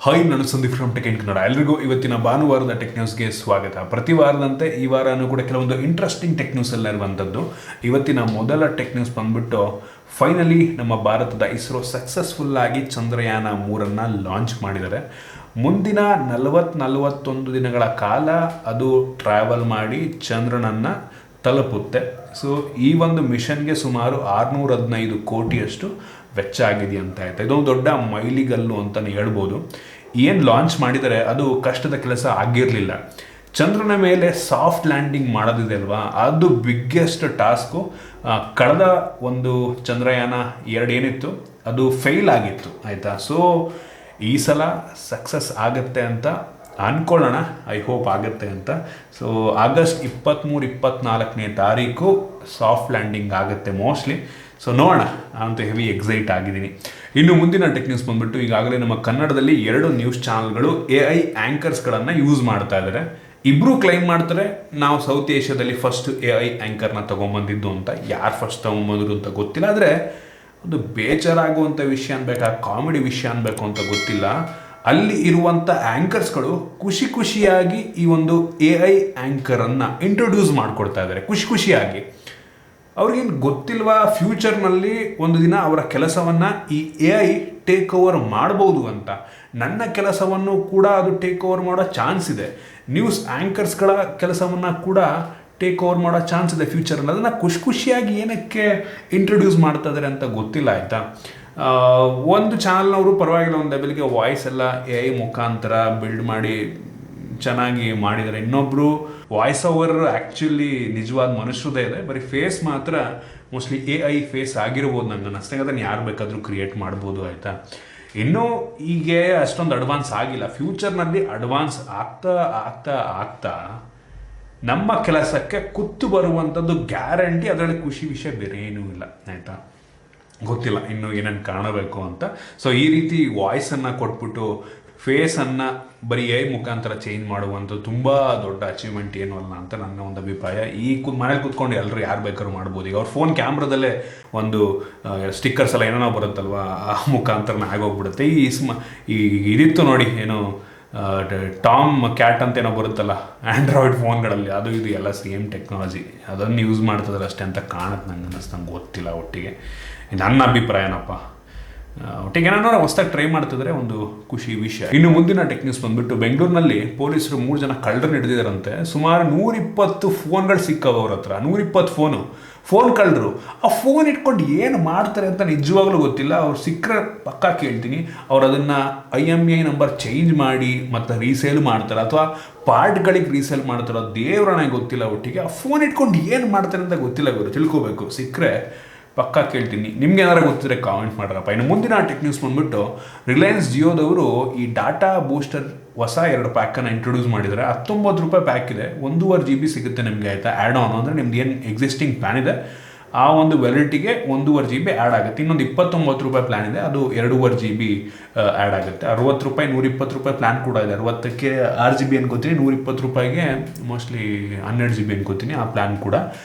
Hi, ನಾನು Sandeep from tech in Kannada. ಎಲ್ರಿಗೂ ಇವತ್ತಿನ ಭಾನುವಾರದ ಟೆಕ್ ನ್ಯೂಸ್ಗೆ ಸ್ವಾಗತ. ಪ್ರತಿ ವಾರದಂತೆ ಈ ವಾರನೂ ಕೂಡ ಕೆಲವೊಂದು ಇಂಟ್ರೆಸ್ಟಿಂಗ್ ಟೆಕ್ ನ್ಯೂಸ್ ಎಲ್ಲ ಇರುವಂಥದ್ದು. ಇವತ್ತಿನ ಮೊದಲ ಟೆಕ್ ನ್ಯೂಸ್ ಬಂದ್ಬಿಟ್ಟು ಫೈನಲಿ ನಮ್ಮ ಭಾರತದ ಇಸ್ರೋ ಸಕ್ಸಸ್ಫುಲ್ ಆಗಿ ಚಂದ್ರಯಾನ 3 ಲಾಂಚ್ ಮಾಡಿದ್ದಾರೆ. ಮುಂದಿನ 41 ದಿನಗಳ ಕಾಲ ಅದು ಟ್ರಾವೆಲ್ ಮಾಡಿ ಚಂದ್ರನನ್ನು ತಲುಪುತ್ತೆ. ಸೊ ಈ ಒಂದು ಮಿಷನ್ಗೆ ಸುಮಾರು 615 ಕೋಟಿಯಷ್ಟು ವೆಚ್ಚ ಆಗಿದೆ ಅಂತ ಆಯ್ತು. ಇದೊಂದು ದೊಡ್ಡ ಮೈಲಿಗಲ್ಲು ಅಂತಲೇ ಹೇಳ್ಬೋದು. ಏನು ಲಾಂಚ್ ಮಾಡಿದರೆ ಅದು ಕಷ್ಟದ ಕೆಲಸ ಆಗಿರಲಿಲ್ಲ. ಚಂದ್ರನ ಮೇಲೆ ಸಾಫ್ಟ್ ಲ್ಯಾಂಡಿಂಗ್ ಮಾಡೋದಿದೆ ಅಲ್ವಾ, ಅದು ಬಿಗ್ಗೆಸ್ಟ್ ಟಾಸ್ಕು. ಕಳೆದ ಒಂದು ಚಂದ್ರಯಾನ 2 ಏನಿತ್ತು ಅದು ಫೇಲ್ ಆಗಿತ್ತು ಆಯಿತಾ. ಸೊ ಈ ಸಲ ಸಕ್ಸಸ್ ಆಗುತ್ತೆ ಅಂತ ಅಂದ್ಕೊಳ್ಳೋಣ. ಐ ಹೋಪ್ ಆಗುತ್ತೆ ಅಂತ. ಸೊ ಆಗಸ್ಟ್ 23-24ನೇ ತಾರೀಕು ಸಾಫ್ಟ್ ಲ್ಯಾಂಡಿಂಗ್ ಆಗುತ್ತೆ ಮೋಸ್ಟ್ಲಿ. ಸೊ ನೋಡೋಣ, ನಾನಂತೂ ಹೆವಿ ಎಕ್ಸೈಟ್ ಆಗಿದ್ದೀನಿ. ಇನ್ನು ಮುಂದಿನ ಟೆಕ್ ನ್ಯೂಸ್ ಬಂದ್ಬಿಟ್ಟು ಈಗಾಗಲೇ ನಮ್ಮ ಕನ್ನಡದಲ್ಲಿ 2 ನ್ಯೂಸ್ ಚಾನಲ್ಗಳು AI ಆ್ಯಂಕರ್ಸ್ಗಳನ್ನು ಯೂಸ್ ಮಾಡ್ತಾ ಇದ್ದಾರೆ. ಇಬ್ಬರು ಕ್ಲೈಮ್ ಮಾಡ್ತಾರೆ ನಾವು ಸೌತ್ ಏಷ್ಯಾದಲ್ಲಿ ಫಸ್ಟ್ AI ಆ್ಯಂಕರ್ನ ತೊಗೊಂಬಂದಿದ್ದು ಅಂತ. ಯಾರು ಫಸ್ಟ್ ತೊಗೊಂಬಂದ್ರು ಅಂತ ಗೊತ್ತಿಲ್ಲ, ಆದರೆ ಒಂದು ಬೇಜಾರಾಗುವಂಥ ವಿಷಯ ಅನ್ಬೇಕಾ, ಕಾಮಿಡಿ ವಿಷಯ ಅನ್ಬೇಕು ಅಂತ ಗೊತ್ತಿಲ್ಲ. ಅಲ್ಲಿ ಇರುವಂಥ ಆ್ಯಂಕರ್ಸ್ಗಳು ಖುಷಿಯಾಗಿ ಈ ಒಂದು AI ಆ್ಯಂಕರನ್ನು ಇಂಟ್ರೊಡ್ಯೂಸ್ ಮಾಡಿಕೊಡ್ತಾ ಇದ್ದಾರೆ ಖುಷಿಯಾಗಿ. ಅವ್ರಿಗೇನು ಗೊತ್ತಿಲ್ವಾ ಫ್ಯೂಚರ್ನಲ್ಲಿ ಒಂದು ದಿನ ಅವರ ಕೆಲಸವನ್ನು ಈ AI ಟೇಕ್ ಓವರ್ ಮಾಡ್ಬೋದು ಅಂತ. ನನ್ನ ಕೆಲಸವನ್ನು ಕೂಡ ಅದು ಟೇಕ್ ಓವರ್ ಮಾಡೋ ಚಾನ್ಸ್ ಇದೆ. ನ್ಯೂಸ್ ಆ್ಯಂಕರ್ಸ್ಗಳ ಕೆಲಸವನ್ನು ಕೂಡ ಟೇಕ್ ಓವರ್ ಮಾಡೋ ಚಾನ್ಸ್ ಇದೆ ಫ್ಯೂಚರಲ್ಲಿ. ಅದನ್ನು ಖುಷಿಯಾಗಿ ಏನಕ್ಕೆ ಇಂಟ್ರೊಡ್ಯೂಸ್ ಮಾಡ್ತಾ ಇದ್ದಾರೆ ಅಂತ ಗೊತ್ತಿಲ್ಲ ಆಯಿತಾ. ಒಂದು ಚಾನಲ್ನವರು ಪರವಾಗಿಲ್ಲ, ಒಂದು ಲೆವೆಲ್ಗೆ ವಾಯ್ಸ್ ಎಲ್ಲ AI ಮುಖಾಂತರ ಬಿಲ್ಡ್ ಮಾಡಿ ಚೆನ್ನಾಗಿ ಮಾಡಿದ್ದಾರೆ. ಇನ್ನೊಬ್ಬರು ವಾಯ್ಸ್ ಓವರ್ ಆ್ಯಕ್ಚುಲಿ ನಿಜವಾದ ಮನುಷ್ಯರದೇ ಇದೆ, ಬರೀ ಫೇಸ್ ಮಾತ್ರ ಮೋಸ್ಟ್ಲಿ AI ಫೇಸ್ ಆಗಿರ್ಬೋದು. ನಂಗೆ ಅಷ್ಟೇ, ಅದನ್ನು ಯಾರು ಬೇಕಾದರೂ ಕ್ರಿಯೇಟ್ ಮಾಡ್ಬೋದು ಆಯಿತಾ. ಇನ್ನೂ ಈಗ ಅಷ್ಟೊಂದು ಅಡ್ವಾನ್ಸ್ ಆಗಿಲ್ಲ. ಫ್ಯೂಚರ್ನಲ್ಲಿ ಅಡ್ವಾನ್ಸ್ ಆಗ್ತಾ ನಮ್ಮ ಕೆಲಸಕ್ಕೆ ಕುತ್ತು ಬರುವಂಥದ್ದು ಗ್ಯಾರಂಟಿ. ಅದರಲ್ಲಿ ಖುಷಿ ವಿಷಯ ಬೇರೆ ಏನೂ ಇಲ್ಲ ಆಯಿತಾ. ಗೊತ್ತಿಲ್ಲ ಇನ್ನೂ ಏನೇನು ಕಾಣಬೇಕು ಅಂತ. ಸೊ ಈ ರೀತಿ ವಾಯ್ಸನ್ನು ಕೊಟ್ಬಿಟ್ಟು ಫೇಸನ್ನು ಬರೀ AI ಮುಖಾಂತರ ಚೇಂಜ್ ಮಾಡುವಂಥದ್ದು ತುಂಬ ದೊಡ್ಡ ಅಚೀವ್ಮೆಂಟ್ ಏನೂ ಅಲ್ಲ ಅಂತ ನನ್ನ ಒಂದು ಅಭಿಪ್ರಾಯ. ಈ ಮನೇಲಿ ಕೂತ್ಕೊಂಡು ಎಲ್ಲರೂ ಯಾರು ಬೇಕಾದ್ರೂ ಮಾಡ್ಬೋದು. ಈಗ ಅವ್ರ ಫೋನ್ ಕ್ಯಾಮ್ರಾದಲ್ಲೇ ಒಂದು ಸ್ಟಿಕ್ಕರ್ಸ್ ಎಲ್ಲ ಏನೇನೋ ಬರುತ್ತಲ್ವ, ಆ ಮುಖಾಂತರನೇ ಆಗೋಗ್ಬಿಡುತ್ತೆ. ಈ ಇದಿತ್ತು ನೋಡಿ, ಏನು ಟಾಮ್ ಕ್ಯಾಟ್ ಅಂತ ಏನೋ ಬರುತ್ತಲ್ಲ ಆ್ಯಂಡ್ರಾಯ್ಡ್ ಫೋನ್ಗಳಲ್ಲಿ, ಅದು ಇದು ಎಲ್ಲ ಸೇಮ್ ಟೆಕ್ನಾಲಜಿ. ಅದನ್ನು ಯೂಸ್ ಮಾಡ್ತಿದ್ದಾರೆ ಅಷ್ಟೇ ಅಂತ ಕಾಣುತ್ತೆ. ನಂಗೆ ಅನ್ನಿಸ್ತಂಗೆ ಗೊತ್ತಿಲ್ಲ. ಒಟ್ಟಿಗೆ ನನ್ನ ಅಭಿಪ್ರಾಯನಪ್ಪ. ಒಟ್ಟಿಗೆ ಏನಾದ್ರು ಹೊಸದಾಗಿ ಟ್ರೈ ಮಾಡ್ತಿದ್ರೆ ಒಂದು ಖುಷಿ ವಿಷಯ. ಇನ್ನು ಮುಂದಿನ ಟೆಕ್ ನ್ಯೂಸ್ ಬಂದ್ಬಿಟ್ಟು ಬೆಂಗಳೂರಿನಲ್ಲಿ ಪೊಲೀಸರು 3 ಜನ ಕಳ್ಳರನ್ನ ಹಿಡಿದಿದ್ದಾರಂತೆ. ಸುಮಾರು 120 ಫೋನ್ಗಳು ಸಿಕ್ಕವು ಅವ್ರ ಹತ್ರ. 120 ಫೋನ್ ಕಳ್ಳರು. ಆ ಫೋನ್ ಇಟ್ಕೊಂಡು ಏನು ಮಾಡ್ತಾರೆ ಅಂತ ನಿಜವಾಗ್ಲೂ ಗೊತ್ತಿಲ್ಲ. ಅವ್ರು ಸಿಕ್ಕರೆ ಪಕ್ಕಾ ಕೇಳ್ತೀನಿ. ಅವ್ರು ಅದನ್ನು IMEI ನಂಬರ್ ಚೇಂಜ್ ಮಾಡಿ ಮತ್ತು ರೀಸೇಲ್ ಮಾಡ್ತಾರೆ ಅಥವಾ ಪಾರ್ಟ್ಗಳಿಗೆ ರೀಸೇಲ್ ಮಾಡ್ತಾರೋ ದೇವ್ರನೇ ಗೊತ್ತಿಲ್ಲ. ಒಟ್ಟಿಗೆ ಆ ಫೋನ್ ಇಟ್ಕೊಂಡು ಏನು ಮಾಡ್ತಾರೆ ಅಂತ ಗೊತ್ತಿಲ್ಲ. ಇವರು ತಿಳ್ಕೋಬೇಕು. ಸಿಕ್ಕರೆ ಪಕ್ಕಾ ಕೇಳ್ತೀನಿ. ನಿಮ್ಗೆ ಏನಾರು ಗೊತ್ತಿದ್ರೆ ಕಾಮೆಂಟ್ ಮಾಡ್ರಪ್ಪ. ಇನ್ನು ಮುಂದಿನ ಟೆಕ್ ನ್ಯೂಸ್ ಬಂದ್ಬಿಟ್ಟು ರಿಲಯನ್ಸ್ ಜಿಯೋದವರು ಈ ಡಾಟಾ ಬೂಸ್ಟರ್ ಹೊಸ 2 ಪ್ಯಾಕನ್ನು ಇಂಟ್ರೊಡ್ಯೂಸ್ ಮಾಡಿದ್ದಾರೆ. 19 ರೂಪಾಯಿ ಪ್ಯಾಕ್ ಇದೆ. 1.5 GB ಸಿಗುತ್ತೆ ನಿಮಗೆ ಆಯಿತಾ. ಆ್ಯಡ್ ಆನ್ ಅಂದರೆ ನಿಮ್ದು ಏನು ಎಕ್ಸಿಸ್ಟಿಂಗ್ ಪ್ಲ್ಯಾನ್ ಇದೆ ಆ ಒಂದು ವ್ಯಾಲಿಡಿಟಿಗೆ 1.5 GB ಆ್ಯಡ್ ಆಗುತ್ತೆ. ಇನ್ನೊಂದು 29 ರೂಪಾಯಿ ಪ್ಲ್ಯಾನ್ ಇದೆ, ಅದು 2.5 GB ಆ್ಯಡ್ ಆಗುತ್ತೆ. 60 ರೂಪಾಯಿ 120 ರೂಪಾಯಿ ಪ್ಲ್ಯಾನ್ ಕೂಡ ಇದೆ. 60ಕ್ಕೆ 6 GB ಅನ್ಕೋತೀನಿ, 120 ರೂಪಾಯಿಗೆ ಮೋಸ್ಟ್ಲಿ 12 GB ಅನ್ಕೋತೀನಿ. ಆ ಪ್ಲ್ಯಾನ್ ಕೂಡ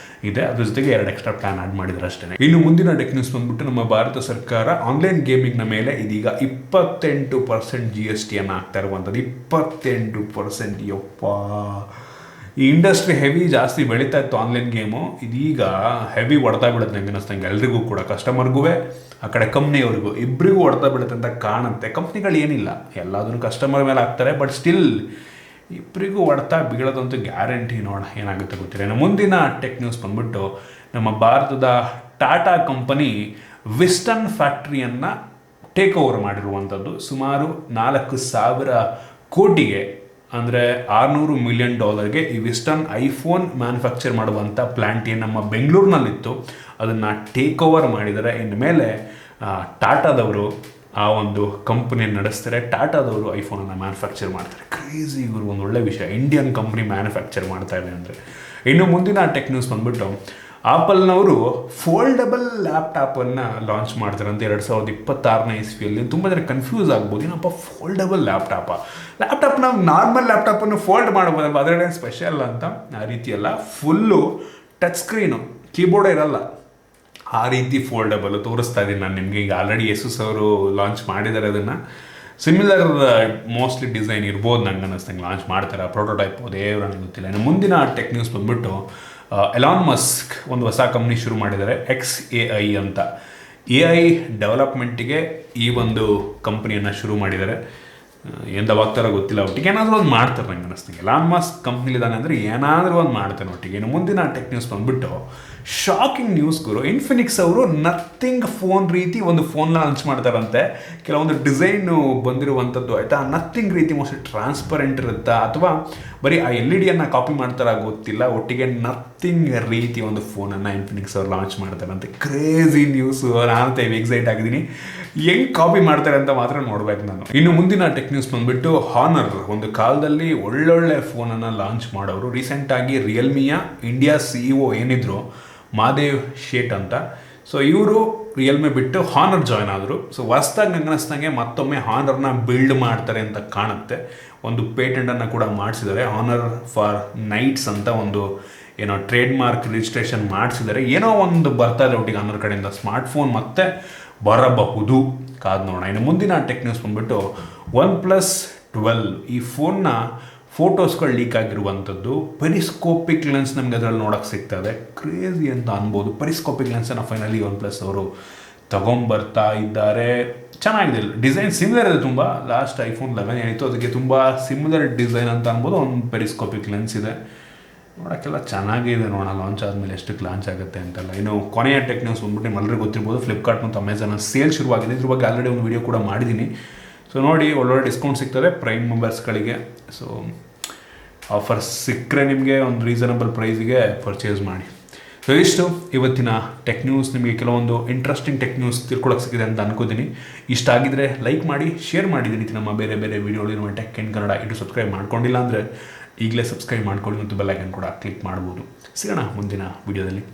ಇದೆ. ಅದ್ರ ಜೊತೆಗೆ 2 ಎಕ್ಸ್ಟ್ರಾ ಪ್ಲ್ಯಾನ್ ಆ್ಯಡ್ ಮಾಡಿದ್ದಾರೆ ಅಷ್ಟೇ. ಇನ್ನು ಮುಂದಿನ ಟೆಕ್ ನ್ಯೂಸ್ ಬಂದ್ಬಿಟ್ಟು ನಮ್ಮ ಭಾರತ ಸರ್ಕಾರ ಆನ್ಲೈನ್ ಗೇಮಿಂಗ್ನ ಮೇಲೆ ಇದೀಗ 28% GST ಹಾಕ್ತಾ ಇರುವಂಥದ್ದು. 28%. ಯಪ್ಪ, ಈ ಇಂಡಸ್ಟ್ರಿ ಹೆವಿ ಜಾಸ್ತಿ ಬೆಳೀತಾ ಇತ್ತು ಆನ್ಲೈನ್ ಗೇಮು. ಇದೀಗ ಹೆವಿ ಹೊಡ್ತಾ ಬಿಡುತ್ತೆ ನಂಗೆ ಅನ್ನಿಸ್ತಂಗೆ. ಎಲ್ರಿಗೂ ಕೂಡ, ಕಸ್ಟಮರ್ಗೂ ಆ ಕಡೆ ಕಂಪ್ನಿಯವ್ರಿಗೂ ಇಬ್ಬರಿಗೂ ಹೊಡ್ತಾ ಬಿಡುತ್ತೆ ಅಂತ ಕಾಣುತ್ತೆ. ಕಂಪ್ನಿಗಳು ಏನಿಲ್ಲ, ಎಲ್ಲದನ್ನು ಕಸ್ಟಮರ್ ಮೇಲೆ ಹಾಕ್ತಾರೆ, ಬಟ್ ಸ್ಟಿಲ್ ಇಬ್ಬರಿಗೂ ಹೊಡ್ತಾ ಬೀಳೋದಂತೂ ಗ್ಯಾರಂಟಿ. ನೋಡೋಣ ಏನಾಗುತ್ತೆ ಗೊತ್ತಿಲ್ಲ. ಇನ್ನು ಮುಂದಿನ ಟೆಕ್ ನ್ಯೂಸ್ ಬಂದ್ಬಿಟ್ಟು ನಮ್ಮ ಭಾರತದ Tata company Wistron ಫ್ಯಾಕ್ಟ್ರಿಯನ್ನು take over ಮಾಡಿರುವಂಥದ್ದು. ಸುಮಾರು 4,000 ಕೋಟಿಗೆ ಅಂದರೆ $600 ಮಿಲಿಯನ್ ಈ ವಿಸ್ಟನ್ ಐಫೋನ್ ಮ್ಯಾನುಫ್ಯಾಕ್ಚರ್ ಮಾಡುವಂಥ ಪ್ಲ್ಯಾಂಟ್ ಏನು ನಮ್ಮ ಬೆಂಗಳೂರಿನಲ್ಲಿತ್ತು ಅದನ್ನು ಟೇಕ್ ಓವರ್ ಮಾಡಿದ್ದಾರೆ. ಇನ್ನು ಮೇಲೆ ಟಾಟಾದವರು ಆ ಒಂದು ಕಂಪ್ನಿಯನ್ನು ನಡೆಸ್ತಾರೆ. ಟಾಟಾದವರು ಐಫೋನನ್ನು ಮ್ಯಾನುಫ್ಯಾಕ್ಚರ್ ಮಾಡ್ತಾರೆ. ಕ್ರೇಜಿ, ಇವರು ಒಂದು ಒಳ್ಳೆ ವಿಷಯ. ಇಂಡಿಯನ್ ಕಂಪ್ನಿ ಮ್ಯಾನುಫ್ಯಾಕ್ಚರ್ ಮಾಡ್ತಾ ಇದೆ ಅಂದರೆ. ಇನ್ನು ಮುಂದಿನ ಟೆಕ್ ನ್ಯೂಸ್ ಬಂದ್ಬಿಟ್ಟು ಆಪಲ್ನವರು ಫೋಲ್ಡಬಲ್ ಲ್ಯಾಪ್ಟಾಪನ್ನು ಲಾಂಚ್ ಮಾಡ್ತಾರೆ ಅಂತ 2026ನೇ ಇಸ್ವಿಯಲ್ಲಿ. ತುಂಬ ಜನ ಕನ್ಫ್ಯೂಸ್ ಆಗ್ಬೋದು, ಏನಪ್ಪ ಫೋಲ್ಡಬಲ್ ಲ್ಯಾಪ್ಟಾಪ್ ನಾವು ನಾರ್ಮಲ್ ಲ್ಯಾಪ್ಟಾಪನ್ನು ಫೋಲ್ಡ್ ಮಾಡ್ಬೋದಲ್ಲ, ಅದರಲ್ಲೇ ಸ್ಪೆಷಲ್ ಅಂತ. ಆ ರೀತಿಯಲ್ಲ, ಫುಲ್ಲು ಟಚ್ ಸ್ಕ್ರೀನು, ಕೀಬೋರ್ಡೇ ಇರಲ್ಲ, ಆ ರೀತಿ ಫೋಲ್ಡಬಲ್ ತೋರಿಸ್ತಾ ಇದ್ದೀನಿ ನಾನು ನಿಮಗೆ. ಈಗ ಆಲ್ರೆಡಿ ಯೇಸುಸ್ ಅವರು ಲಾಂಚ್ ಮಾಡಿದ್ದಾರೆ ಅದನ್ನು. ಸಿಮಿಲರ್ ಮೋಸ್ಟ್ಲಿ ಡಿಸೈನ್ ಇರ್ಬೋದು ನಂಗೆ ಅನ್ನಿಸ್ತಂಗೆ ಲಾಂಚ್ ಮಾಡ್ತಾರೆ, ಪ್ರೋಟೋಟೈಪ್ ದೇವ್ರು ನನಗೆ ಗೊತ್ತಿಲ್ಲ. ಇನ್ನು ಮುಂದಿನ ಟೆಕ್ ನ್ಯೂಸ್ ಬಂದ್ಬಿಟ್ಟು ಎಲಾನ್ ಮಸ್ಕ್ ಒಂದು ಹೊಸ ಕಂಪ್ನಿ ಶುರು ಮಾಡಿದ್ದಾರೆ, XAI ಅಂತ. AI ಡೆವಲಪ್ಮೆಂಟಿಗೆ ಈ ಒಂದು ಕಂಪ್ನಿಯನ್ನು ಶುರು ಮಾಡಿದ್ದಾರೆ. ಎಂದವಾಗ್ತಾರೋ ಗೊತ್ತಿಲ್ಲ, ಒಟ್ಟಿಗೆ ಏನಾದರೂ ಒಂದು ಮಾಡ್ತಾರೆ ನಂಗೆ ಅನ್ನಿಸ್ತಂಗೆ. ಎಲಾನ್ ಮಸ್ಕ್ ಕಂಪ್ನಿಲಿದ್ದಾನೆ ಅಂದರೆ ಏನಾದರೂ ಒಂದು ಮಾಡ್ತಾನೆ ಒಟ್ಟಿಗೆ. ಇನ್ನು ಮುಂದಿನ ಟೆಕ್ ನ್ಯೂಸ್ ಬಂದ್ಬಿಟ್ಟು ಶಾಕಿಂಗ್ ನ್ಯೂಸ್ ಗುರು. ಇನ್ಫಿನಿಕ್ಸ್ ಅವರು ನಥಿಂಗ್ ಫೋನ್ ರೀತಿ ಒಂದು ಫೋನ್ ಲಾಂಚ್ ಮಾಡ್ತಾರಂತೆ. ಕೆಲವೊಂದು ಡಿಸೈನು ಬಂದಿರುವಂಥದ್ದು ಆಯಿತಾ, ನಥಿಂಗ್ ರೀತಿ ಮೋಸ್ಟ್ಲಿ ಟ್ರಾನ್ಸ್ಪರೆಂಟ್ ಇರುತ್ತಾ ಅಥವಾ ಬರೀ ಆ LED ಕಾಪಿ ಮಾಡ್ತಾರ ಗೊತ್ತಿಲ್ಲ, ಒಟ್ಟಿಗೆ ನಥಿಂಗ್ ರೀತಿ ಒಂದು ಫೋನನ್ನು ಇನ್ಫಿನಿಕ್ಸ್ ಅವರು ಲಾಂಚ್ ಮಾಡ್ತಾರಂತೆ. Crazy news. ನಾನು ಎಕ್ಸೈಟ್ ಆಗಿದ್ದೀನಿ, ಹೆಂಗೆ ಕಾಪಿ ಮಾಡ್ತಾರೆ ಅಂತ ಮಾತ್ರ ನೋಡ್ಬೇಕು ನಾನು. ಇನ್ನು ಮುಂದಿನ ಟೆಕ್ ನ್ಯೂಸ್ ಬಂದ್ಬಿಟ್ಟು ಹಾನರ್. ಒಂದು ಕಾಲದಲ್ಲಿ ಒಳ್ಳೊಳ್ಳೆ ಫೋನನ್ನು ಲಾಂಚ್ ಮಾಡೋರು. ರೀಸೆಂಟಾಗಿ ರಿಯಲ್ಮಿಯ ಇಂಡಿಯಾ CEO ಏನಿದ್ರು ಮಾದೇವ್ ಶೇಟ್ ಅಂತ, ಸೊ ಇವರು ರಿಯಲ್ಮಿ ಬಿಟ್ಟು ಹಾನರ್ ಜಾಯ್ನ್ ಆದರು. ಸೊ ಹೊಸ್ದಾಗಿ ನಂಗೆ ಅನ್ನಿಸ್ದಂಗೆ ಮತ್ತೊಮ್ಮೆ ಹಾನರ್ನ ಬಿಲ್ಡ್ ಮಾಡ್ತಾರೆ ಅಂತ ಕಾಣುತ್ತೆ. ಒಂದು ಪೇಟೆಂಟನ್ನು ಕೂಡ ಮಾಡಿಸಿದ್ದಾರೆ, ಹಾನರ್ ಫಾರ್ ನೈಟ್ಸ್ ಅಂತ ಒಂದು ಏನೋ ಟ್ರೇಡ್ ಮಾರ್ಕ್ ರಿಜಿಸ್ಟ್ರೇಷನ್ ಮಾಡಿಸಿದ್ದಾರೆ. ಏನೋ ಒಂದು ಬರ್ತಾ ಇದೆ ಒಟ್ಟಿಗೆ ಹಾನರ್ ಕಡೆಯಿಂದ, ಸ್ಮಾರ್ಟ್ಫೋನ್ ಮತ್ತೆ ಬರಬಹುದು, ಕಾದು ನೋಡೋಣ. ಇನ್ನು ಮುಂದಿನ ಟೆಕ್ ನ್ಯೂಸ್ ಬಂದ್ಬಿಟ್ಟು OnePlus 12. ಈ ಫೋನ್ನ ಫೋಟೋಸ್ಗಳು ಲೀಕ್ ಆಗಿರುವಂಥದ್ದು. ಪೆರಿಸ್ಕೋಪಿಕ್ ಲೆನ್ಸ್ ನಮಗೆ ಅದರಲ್ಲಿ ನೋಡೋಕ್ಕೆ ಸಿಗ್ತದೆ. ಕ್ರೇಜಿ ಅಂತ ಅನ್ಬೋದು. ಪೆರಿಸ್ಕೋಪಿಕ್ ಲೆನ್ಸನ್ನು ಫೈನಲಿ OnePlus ಅವರು ತಗೊಂಬರ್ತಾ ಇದ್ದಾರೆ. ಚೆನ್ನಾಗಿದೆ, ಡಿಸೈನ್ ಸಿಮಿಲರ್ ಇದೆ ತುಂಬ. ಲಾಸ್ಟ್ iPhone 11 ಏನಿತ್ತು ಅದಕ್ಕೆ ತುಂಬ ಸಿಮಿಲರ್ ಡಿಸೈನ್ ಅಂತ ಅನ್ಬೋದು. ಒಂದು ಪೆರಿಸ್ಕೋಪಿಕ್ ಲೆನ್ಸ್ ಇದೆ, ನೋಡೋಕ್ಕೆಲ್ಲ ಚೆನ್ನಾಗಿದೆ. ನೋಡೋಣ ಲಾಂಚ್ ಆದಮೇಲೆ ಎಷ್ಟಕ್ಕೆ ಲಾಂಚ್ ಆಗುತ್ತೆ ಅಂತೆಲ್ಲ. ಇನ್ನು ಕೊನೆಯ ಟೆಕ್ ನ್ಯೂಸ್ ಬಂದ್ಬಿಟ್ಟು ನಿಮ್ಮೆಲ್ಲರಿಗೂ ಗೊತ್ತಿರ್ಬೋದು, ಫ್ಲಿಪ್ಕಾರ್ಟ್ ಮತ್ತು ಅಮೆಝಾನಲ್ಲಿ ಸೇಲ್ ಶುರುವಾಗಿದೆ. ಇದ್ರ ಬಗ್ಗೆ ಆಲ್ರೆಡಿ ಒಂದು ವಿಡಿಯೋ ಕೂಡ ಮಾಡಿದ್ದೀನಿ. ಸೊ ನೋಡಿ, ಒಳ್ಳೊಳ್ಳೆ ಡಿಸ್ಕೌಂಟ್ ಸಿಗ್ತದೆ ಪ್ರೈಮ್ ಮೆಂಬರ್ಸ್ಗಳಿಗೆ. ಸೊ ಆಫರ್ ಸಿಕ್ಕರೆ ನಿಮಗೆ ಒಂದು ರೀಸನಬಲ್ ಪ್ರೈಸಿಗೆ ಪರ್ಚೇಸ್ ಮಾಡಿ. ಸೊ ಇಷ್ಟು ಇವತ್ತಿನ ಟೆಕ್ ನ್ಯೂಸ್. ನಿಮಗೆ ಕೆಲವೊಂದು ಇಂಟ್ರೆಸ್ಟಿಂಗ್ ಟೆಕ್ ನ್ಯೂಸ್ ತಿಳ್ಕೊಳಕ್ಕೆ ಸಿಕ್ಕಿದೆ ಅಂತ ಅನ್ಕೋತೀನಿ. ಇಷ್ಟ ಆಗಿದ್ರೆ ಲೈಕ್ ಮಾಡಿ, ಶೇರ್ ಮಾಡಿ. ಈ ರೀತಿ ನಮ್ಮ ಬೇರೆ ಬೇರೆ ವೀಡಿಯೋಗಳಿರುವ ಟೆಕ್ ಇನ್ ಕನ್ನಡ ಇದು ಸಬ್ಸ್ಕ್ರೈಬ್ ಮಾಡ್ಕೊಂಡಿಲ್ಲ ಅಂದರೆ ಈಗಲೇ ಸಬ್ಸ್ಕ್ರೈಬ್ ಮಾಡ್ಕೊಳ್ಳಿ ಮತ್ತು ಬೆಲ್ ಐಕನ್ ಕೂಡ ಕ್ಲಿಕ್ ಮಾಡ್ಬೋದು. ಸಿಗೋಣ ಮುಂದಿನ ವೀಡಿಯೋದಲ್ಲಿ.